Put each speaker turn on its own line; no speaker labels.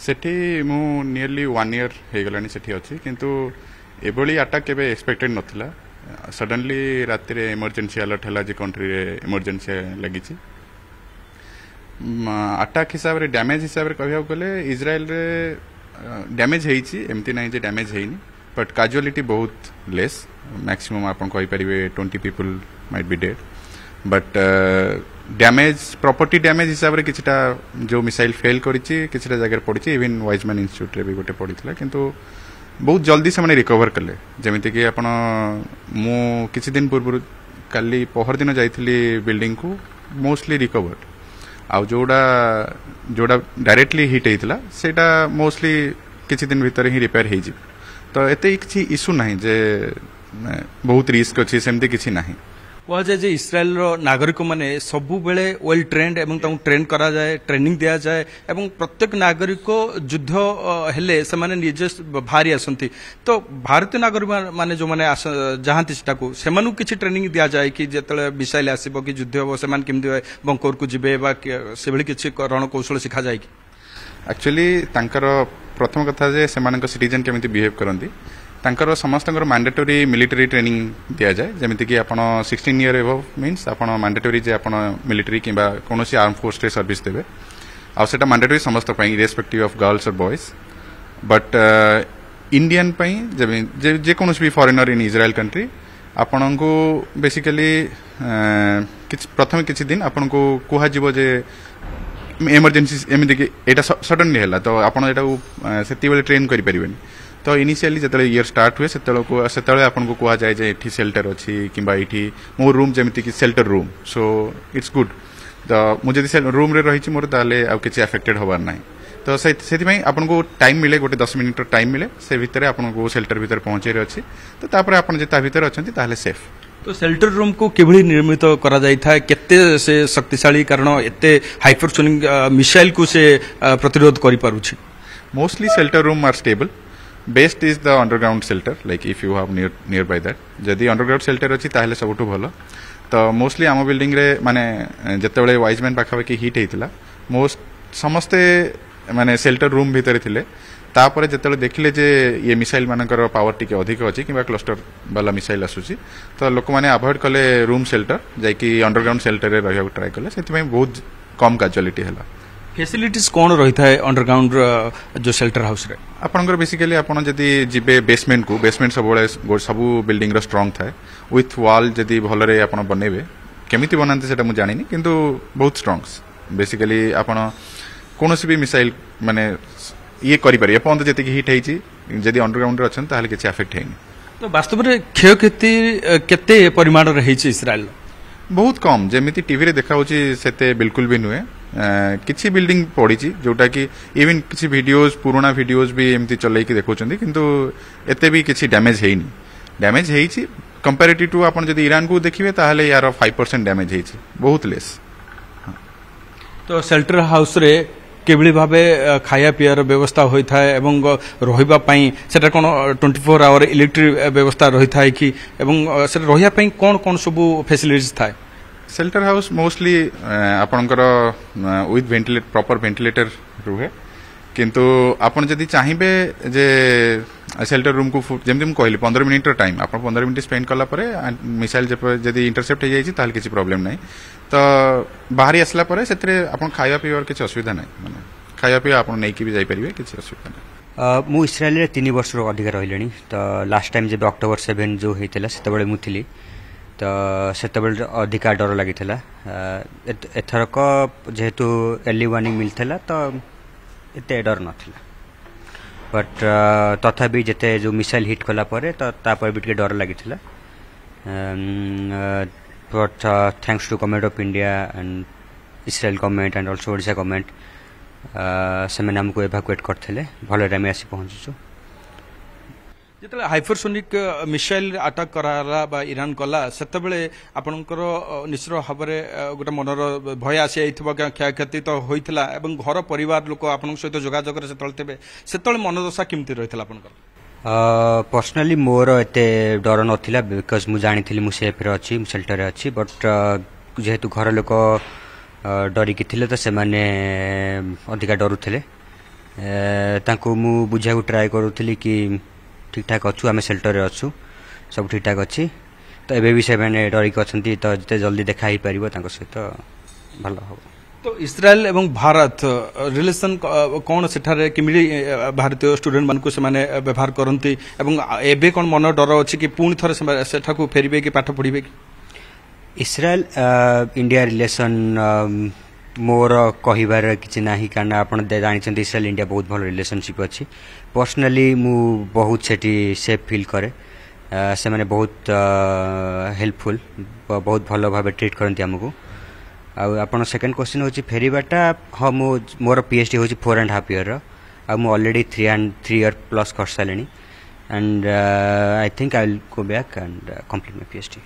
सेठी मु nearly 1 year हो गलानी सेठी अछि किंतु एभली अटैक केबे एक्सपेक्टेड नथिला सडनली राति रे इमरजेंसी अलर्ट हला जे कंट्री रे इमरजेंसी लगी छी अटैक हिसाब रे डैमेज हिसाब रे कहया गले इजराइल रे डैमेज हेई छी एमती नै जे डैमेज हेइनी बट कैजुअलिटी बहुत लेस मैक्सिमम आपन कहि परिबे 20 people might be dead but damage property damage हिसाब रे किछटा जो मिसाइल फेल करिछि किछटा जगह पड़िछि इवन वाइजमैन इंस्टीट्यूट रे भी गोटे पड़िथिला किंतु बहुत जल्दी से मैंने रिकवर कले जमीती कि आपण मु किछि दिन पूर्व काली पहर दिन जाइथिली बिल्डिंग को मोस्टली रिकवर्ड आउ जोड़ा जोड़ा डायरेक्टली हिट हेइतिला सेटा मोस्टली किछि दिन भीतर ही रिपेयर हेइ जिव तो एते किछि इशू नाही जे बहुत रिस्क अछि सेमते किछि नाही
कहुए जे इस्राएल नागरिक मैंने सबु बेले वेल ट्रेंड एवं ट्रेन करा जाए ट्रेनिंग दिया जाए एवं प्रत्येक नागरिक युद्ध हेले से माने निजे बाहरी आसंती तो भारतीय नागरिक माने जो माने जहाँती से किसी ट्रेनिंग दिया जाए कि जिते मिसाइल आसो कि युद्ध हम से केमती बंकर को जीवे से किसी रणकौशल शिखा जाए कि
एक्चुअली प्रथम कथा जे सिटीजन केमिति बिहेव करती तांकर समस्त मैंडेटरी मिलिटरी ट्रेनिंग दिया जाए जमीती कि आपण 16 year एबव मीन्स आपण मैंडेटरी जे आपण मिलिटरी किंबा कोनोसी आर्म फोर्स रे सर्विस देबे आ सेटा मैंडेटरी समस्त पई रेस्पेक्टिव ऑफ गर्ल्स और बॉयज बट इंडियन पई जे कोनोसी भी फॉरेनर इन इजराइल कंट्री आपण को बेसिकली प्रथम किछि दिन आपण को कुहा जिवो जे इमरजेंसी एमिति कि एटा सडनली हैला तो आपण एटा सेति बेले ट्रेन करि परिबेनी तो इनिशियली जिते ईयर स्टार्ट हुए से आपन को कहा जाए जे सेल्टर अच्छी कि मो रूम जमीती कि shelter room so it's good तो मुझे रूम रे रही मोर ताले आ किसी अफेक्टेड होबार ना तो से आपन को टाइम मिले गोटे 10 मिनट टाइम मिले से भितर आपन को सेल्टर भितर पहुंचे अच्छी तो तापर आपन जे ता भितर अछंती ताले सेफ
तो सेल्टर रूम को किभली निर्मित करा जाय था केते से शक्तिशाली कारण एते हाइपरसोनिक मिसाइल को से प्रतिरोध करि पारुछि
mostly shelter room or stable best is the underground shelter like if you have nearby that जदि अंडरग्राउंड शेल्टर अच्छी ताहले सबुठु भलो तो मोस्टली आम बिल्डिंग रे माने जतेबेले वाइजमैन पाखापाखि हिट हेइतिला मोस्ट समस्ते माने शेल्टर रूम भितर थिले तापर जतेबेले देखिले जे ये मिसाइल मानकर पावर टिके अधिक अछि किबा क्लस्टर वाला मिसाइल आसुची तो लोक माने अवॉइड कले रूम शेल्टर जायकि अंडरग्राउंड शेल्टर रे रहया ट्राई कले सेति बहुत कम कैजुअलिटी हला
फैसिलिटीज कौन रही है अंडरग्राउंड जो शेल्टर हाउस रे
आपनकर बेसिकली आपण जदी जिबे बेसमेंट को बेसमेंट सब बिल्डिंग रो स्ट्रांग थाए विथ वॉल जदी भलरे आपण बनेबे केमिति बनाते सेटा मु जानिनी किंतु बहुत स्ट्रांग बेसिकली आपण कोनोसी भी मिसाइल माने ये करि पारि अपन जति हिट हेची जदी अंडरग्राउंड रे अछन ताले किछि अफेक्ट हेनी
तो वास्तव में क्षयक्षति केते परिमाण रे हेची इस्राएल
बहुत कम जमीती टीवी रे देखा होची सेते बिल्कुल भी नुए किसी बिल्डिंग पड़ी जोटा कि इवन किसी वीडियोस पुराना वीडियोस भी एमती चलई कि देखौचंदी किंतु एते भी किसी डैमेज हेइनी डैमेज हेइची कंपैरेटिव टू आपण जदी ईरान को देखिबे ताहले यार 5% डैमेज हेइची बहुत लेस
तो शेल्टर हाउस रे केबली भाबे खाया पियार व्यवस्था होई थाए एवं रहिबा पई सेटा कोन 24 आवर इलेक्ट्रिक व्यवस्था रही थाए कि एवं सेटा रहिया पई कोन कोन सब फैसिलिटीज थाए
शेल्टर हाउस मोस्टली आपणकर विथ प्रॉपर वेंटिलेटर रुहे किंतु आपण जदी चाहिबे जे शेल्टर रूम को जेमति हम कहली 15 मिनिट टाइम आप 15 मिनिट स्पेंड कला परे मिसाइल जदी इंटरसेप्ट हो जाई ताल किसी प्रॉब्लम नहीं तो बाहरी आसला परे सेतरे आपण खाया पियर किसी असुविधा नहीं माने खाया पिया आपण नै कि भी जाई परिबे किसी असुविधा नहीं
मु इस्राएल रे 3 वर्ष रो अधिक रहिलेनी तो लास्ट टाइम जब अक्टोबर 7 जो हेतला सेतबेले मु थिली तो सेतबेले अधिका डर लागिथला एथरक जेहेतु अर्ली वार्निंग मिलथला तो एते डर नथिला बट तथापि जेते जो मिसाइल हिट कला परे तो तापर भी टिके डर लागिथला but thanks to government of India and Israel government and also Odisha government से मैंने हमको एवाकुएट करथिले भले टाइम आसी पहुंचीछु
जिते हाइपरसोनिक मिसाइल अटैक कराला बा ईरान कला सेतबेले आपनकर निश्चित भाव में गोटे मनर भय आसी आइथिबो क्षयक्षति तो होइथिला एवं घर परिवार लोक आपन सहित जोगाजोग रे सेतल तेबे सेतल मनदशा केमति रहिथिला आपनकर
पर्सनली मोर एते डर नथिला बिकॉज मु जानिथिली मु सेफ रे अछि मु शेल्टर रे अछि बट जेहेतु घर लोक डरिकी थिले तो से माने अधिका डरुथिले ତାଙ୍କୁ ମୁଁ ବୁଝାକୁ ଟ୍ରାଏ କରୁଥିଲି କି ଠିକ୍ ଠାକ୍ ଅଛୁ, ଆମେ ସେଲ୍ଟରରେ ଅଛୁ, ସବୁ ଠିକ୍ ଠାକ୍ ଅଛି। ତ ଏବେ ବି ସେମାନେ ଡରିକି ଅଛନ୍ତି, ତ ଯେତେ ଜଲ୍ଦି ଦେଖା ହେଇପାରିବ ତାଙ୍କ ସହିତ ଭଲ ହେବ।
तो इस्राएल एवं भारत रिलेशन कौन सेठारे किमिली भारतीय स्टूडेंट मानकु से माने व्यवहार करंती एवं एबे कोन मन डर अछि कि पुणी थरे सेठाकु फेरिबे कि पाठ पढिबे कि?
इस्राएल इंडिया रिलेशन मोर कहिबार किछि नाही, कारण आपण जानिछन्ती इस्राएल इंडिया बहुत भल रिलेशनशिप अछि। पर्सनली मु बहुत सेठी सेफ फील करे, से माने बहुत हेल्पफुल, बहुत भल भाबे ट्रीट करंती हमकु। आपण सेकंड क्वेश्चन होची फेरीबाटा, हाँ मोर पीएचडी होची 4.5 year आ मु ऑलरेडी 3 year प्लस कर सालेनी, and I think I will go back and complete my PhD.